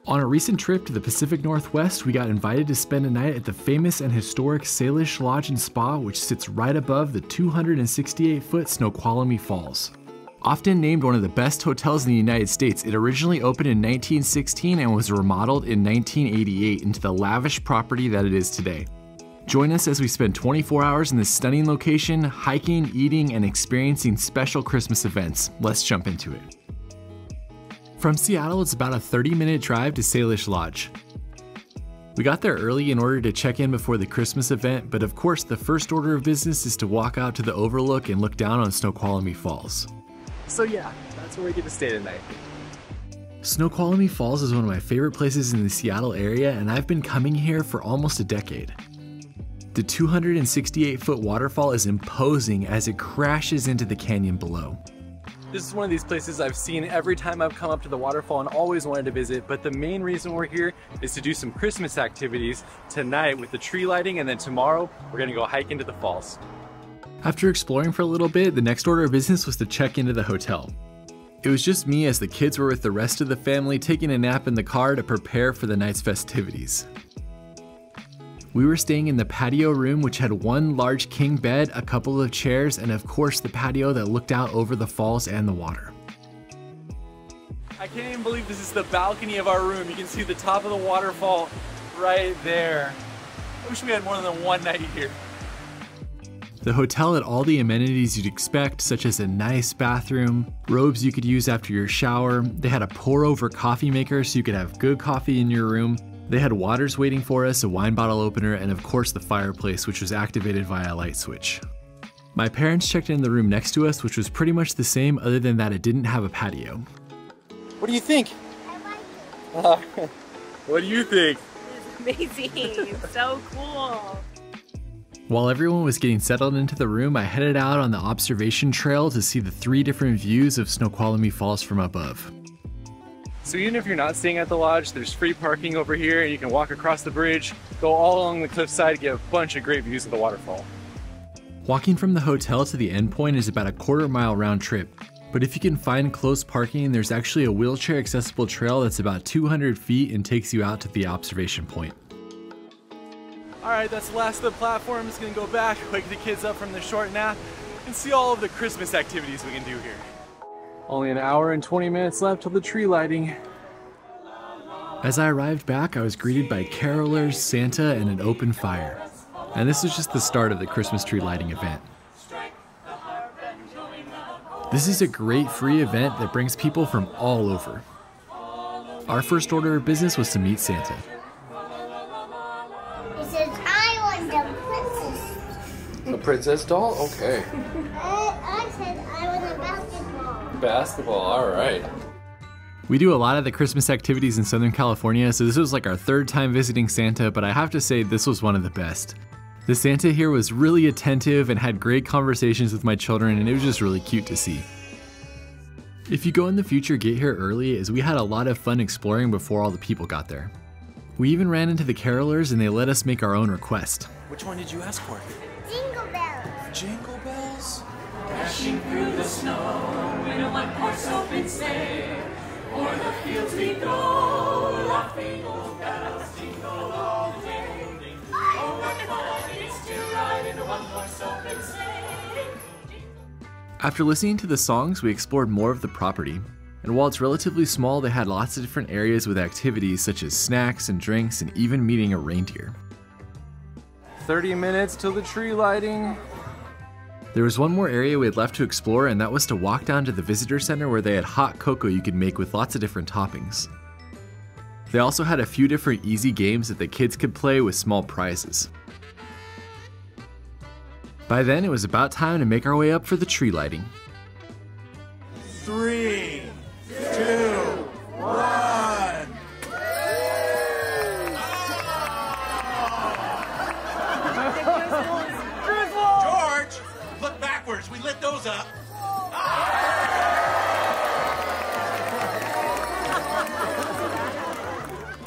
On a recent trip to the Pacific Northwest, we got invited to spend a night at the famous and historic Salish Lodge Spa, which sits right above the 268-foot Snoqualmie Falls. Often named one of the best hotels in the United States, it originally opened in 1916 and was remodeled in 1988 into the lavish property that it is today. Join us as we spend 24 hours in this stunning location, hiking, eating, and experiencing special Christmas events. Let's jump into it. From Seattle, it's about a 30-minute drive to Salish Lodge. We got there early in order to check in before the Christmas event, but of course the first order of business is to walk out to the overlook and look down on Snoqualmie Falls. So yeah, that's where we get to stay tonight. Snoqualmie Falls is one of my favorite places in the Seattle area, and I've been coming here for almost a decade. The 268-foot waterfall is imposing as it crashes into the canyon below. This is one of these places I've seen every time I've come up to the waterfall and always wanted to visit, but the main reason we're here is to do some Christmas activities tonight with the tree lighting, and then tomorrow we're gonna go hike into the falls. After exploring for a little bit, the next order of business was to check into the hotel. It was just me as the kids were with the rest of the family taking a nap in the car to prepare for the night's festivities. We were staying in the patio room, which had one large king bed, a couple of chairs, and of course the patio that looked out over the falls and the water. I can't even believe this is the balcony of our room. You can see the top of the waterfall right there. I wish we had more than one night here. The hotel had all the amenities you'd expect, such as a nice bathroom, robes you could use after your shower. They had a pour-over coffee maker so you could have good coffee in your room. They had waters waiting for us, a wine bottle opener, and of course the fireplace, which was activated via a light switch. My parents checked in the room next to us, which was pretty much the same other than that it didn't have a patio. What do you think? I like it. What do you think? It's amazing. It's so cool. While everyone was getting settled into the room, I headed out on the observation trail to see the 3 different views of Snoqualmie Falls from above. So even if you're not staying at the lodge, there's free parking over here, and you can walk across the bridge, go all along the cliffside, get a bunch of great views of the waterfall. Walking from the hotel to the endpoint is about a quarter-mile round trip, but if you can find close parking, there's actually a wheelchair accessible trail that's about 200 feet and takes you out to the observation point. All right, that's the last of the platform. Just gonna go back, wake the kids up from their short nap, and see all of the Christmas activities we can do here. Only an hour and 20 minutes left till the tree lighting. As I arrived back, I was greeted by carolers, Santa, and an open fire. And this was just the start of the Christmas tree lighting event. This is a great free event that brings people from all over. Our first order of business was to meet Santa. He says, I want the princess. The princess doll? Okay. I said I want a basketball. Basketball, all right. We do a lot of the Christmas activities in Southern California, so this was like our 3rd time visiting Santa, but I have to say this was one of the best. The Santa here was really attentive and had great conversations with my children, and it was just really cute to see. If you go in the future, get here early, as we had a lot of fun exploring before all the people got there. We even ran into the carolers and they let us make our own request. Which one did you ask for? Jingle bells. Jingle bells? Dashing through the snow in a one-horse open sleigh, o'er the fields we go, laughing old bells jingle all the day. Oh, what fun it is to ride in a one-horse open sleigh. After listening to the songs, we explored more of the property. And while it's relatively small, they had lots of different areas with activities such as snacks and drinks and even meeting a reindeer. 30 minutes till the tree lighting. There was one more area we had left to explore, and that was to walk down to the visitor center where they had hot cocoa you could make with lots of different toppings. They also had a few different easy games that the kids could play with small prizes. By then, it was about time to make our way up for the tree lighting. 3, 2, 1. George, look backwards. We lit those up.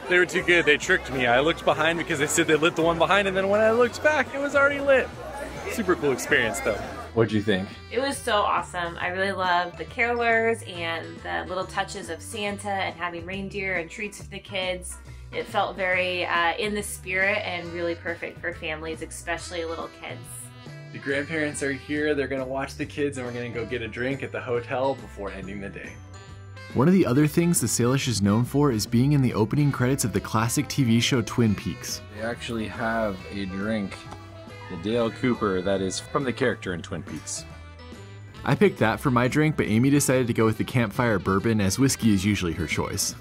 They were too good. They tricked me. I looked behind because they said they lit the one behind, and then when I looked back, it was already lit. Super cool experience, though. What'd you think? It was so awesome. I really loved the carolers and the little touches of Santa and having reindeer and treats for the kids. It felt very in the spirit and really perfect for families, especially little kids. The grandparents are here. They're gonna watch the kids and we're gonna go get a drink at the hotel before ending the day. One of the other things the Salish is known for is being in the opening credits of the classic TV show Twin Peaks. They actually have a drink, the Dale Cooper, that is from the character in Twin Peaks. I picked that for my drink, but Amy decided to go with the campfire bourbon as whiskey is usually her choice.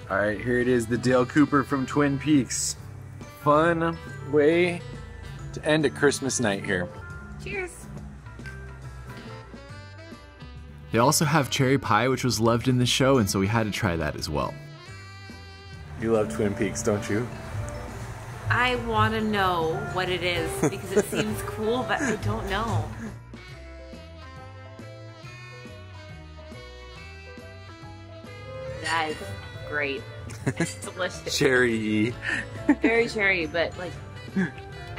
All right, here it is, the Dale Cooper from Twin Peaks. Fun way to end a Christmas night here. Cheers. They also have cherry pie, which was loved in the show, and so we had to try that as well. You love Twin Peaks, don't you? I want to know what it is because it seems cool, but I don't know. That is great. It's delicious. Cherry. Very cherry, but like,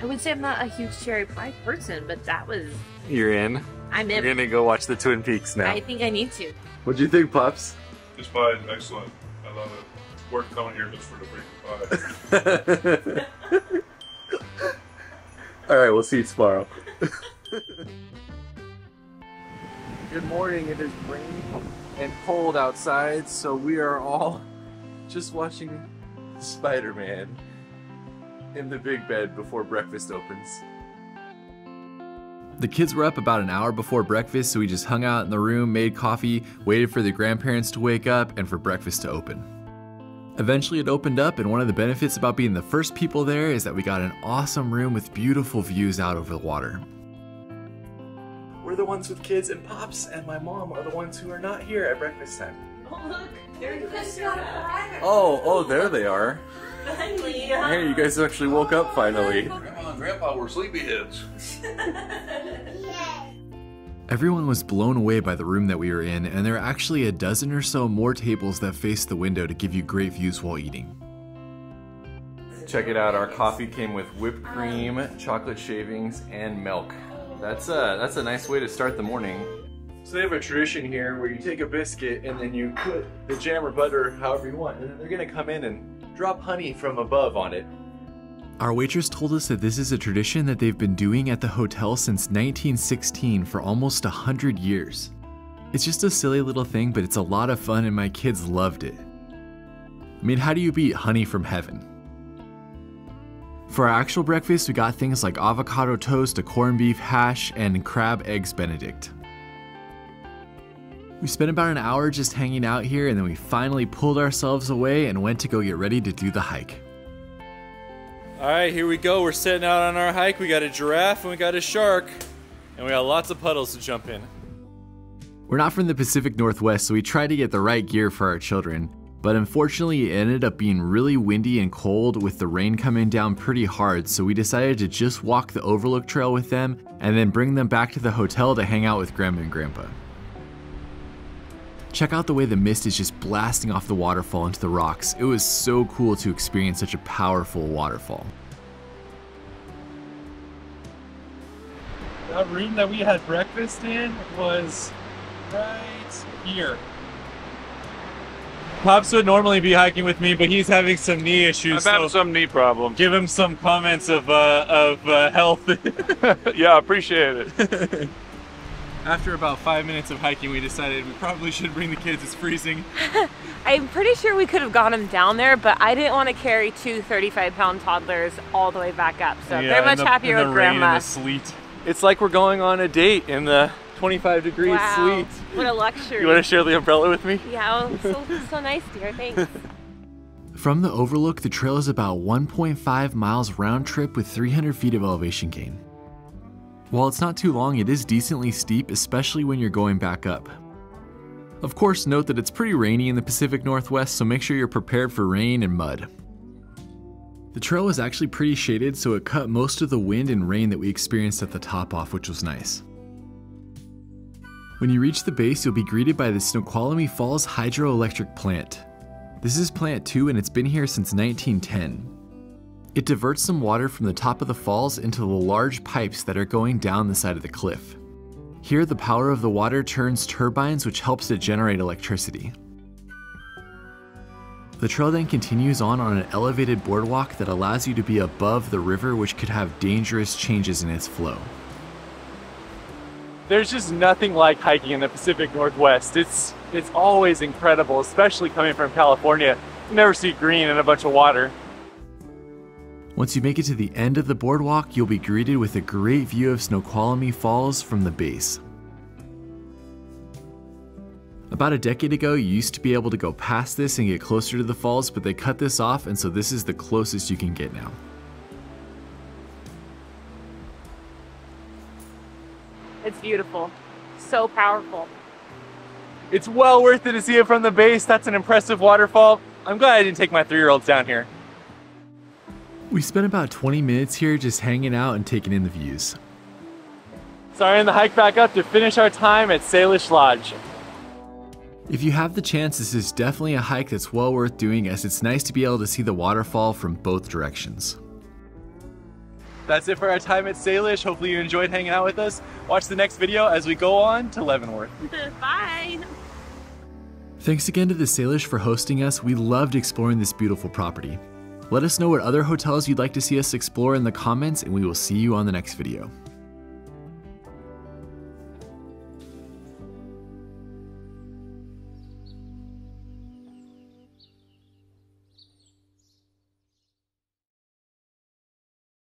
I would say I'm not a huge cherry pie person, but that was... You're in? I'm in. We're gonna go watch the Twin Peaks now. I think I need to. What'd you think, Pops? This pie is excellent. I love it. It's worth coming here just for the freaking pie. All right, we'll see you tomorrow. Good morning. It is rainy and cold outside, so we are all just watching Spider-Man in the big bed before breakfast opens. The kids were up about an hour before breakfast, so we just hung out in the room, made coffee, waited for the grandparents to wake up, and for breakfast to open. Eventually it opened up, and one of the benefits about being the first people there is that we got an awesome room with beautiful views out over the water. We're the ones with kids, and Pops and my mom are the ones who are not here at breakfast time. Oh look, there's Oh, there they are. Finally. Hey, you guys actually woke up finally. Grandma and Grandpa were sleepyheads. Everyone was blown away by the room that we were in, and there are actually a dozen or so more tables that face the window to give you great views while eating. Check it out, our coffee came with whipped cream, chocolate shavings, and milk. That's a nice way to start the morning. So they have a tradition here where you take a biscuit and then you put the jam or butter however you want, and then they're gonna come in and drop honey from above on it. Our waitress told us that this is a tradition that they've been doing at the hotel since 1916 for almost 100 years. It's just a silly little thing, but it's a lot of fun and my kids loved it. I mean, how do you beat honey from heaven? For our actual breakfast, we got things like avocado toast, a corned beef hash, and crab eggs benedict. We spent about an hour just hanging out here, and then we finally pulled ourselves away and went to go get ready to do the hike. All right, here we go. We're setting out on our hike. We got a giraffe and we got a shark, and we got lots of puddles to jump in. We're not from the Pacific Northwest, so we tried to get the right gear for our children, but unfortunately it ended up being really windy and cold with the rain coming down pretty hard, so we decided to just walk the Overlook Trail with them and then bring them back to the hotel to hang out with Grandma and Grandpa. Check out the way the mist is just blasting off the waterfall into the rocks. It was so cool to experience such a powerful waterfall. That room that we had breakfast in was right here. Pops would normally be hiking with me, but he's having some knee issues. I'm having some knee problems. Give him some comments of health. Yeah, I appreciate it. After about 5 minutes of hiking, we decided we probably should bring the kids. It's freezing. I'm pretty sure we could have got them down there, but I didn't want to carry two 35-pound toddlers all the way back up. So Yeah, very much happier with rain Grandma. and the sleet. It's like we're going on a date in the 25 degrees Wow, sleet. what a luxury. You want to share the umbrella with me? Yeah, so nice, dear. Thanks. From the Overlook, the trail is about 1.5 miles round trip with 300 feet of elevation gain. While it's not too long, it is decently steep, especially when you're going back up. Of course, note that it's pretty rainy in the Pacific Northwest, so make sure you're prepared for rain and mud. The trail was actually pretty shaded, so it cut most of the wind and rain that we experienced at the top off, which was nice. When you reach the base, you'll be greeted by the Snoqualmie Falls hydroelectric plant. This is plant 2 and it's been here since 1910. It diverts some water from the top of the falls into the large pipes that are going down the side of the cliff. Here, the power of the water turns turbines, which helps to generate electricity. The trail then continues on an elevated boardwalk that allows you to be above the river, which could have dangerous changes in its flow. There's just nothing like hiking in the Pacific Northwest. It's always incredible, especially coming from California. You never see green and a bunch of water. Once you make it to the end of the boardwalk, you'll be greeted with a great view of Snoqualmie Falls from the base. About a decade ago, you used to be able to go past this and get closer to the falls, but they cut this off, and so this is the closest you can get now. It's beautiful. So powerful. It's well worth it to see it from the base. That's an impressive waterfall. I'm glad I didn't take my 3-year-olds down here. We spent about 20 minutes here just hanging out and taking in the views. Starting the hike back up to finish our time at Salish Lodge. If you have the chance, this is definitely a hike that's well worth doing, as it's nice to be able to see the waterfall from both directions. That's it for our time at Salish. Hopefully you enjoyed hanging out with us. Watch the next video as we go on to Leavenworth. Bye! Thanks again to the Salish for hosting us. We loved exploring this beautiful property. Let us know what other hotels you'd like to see us explore in the comments, and we will see you on the next video.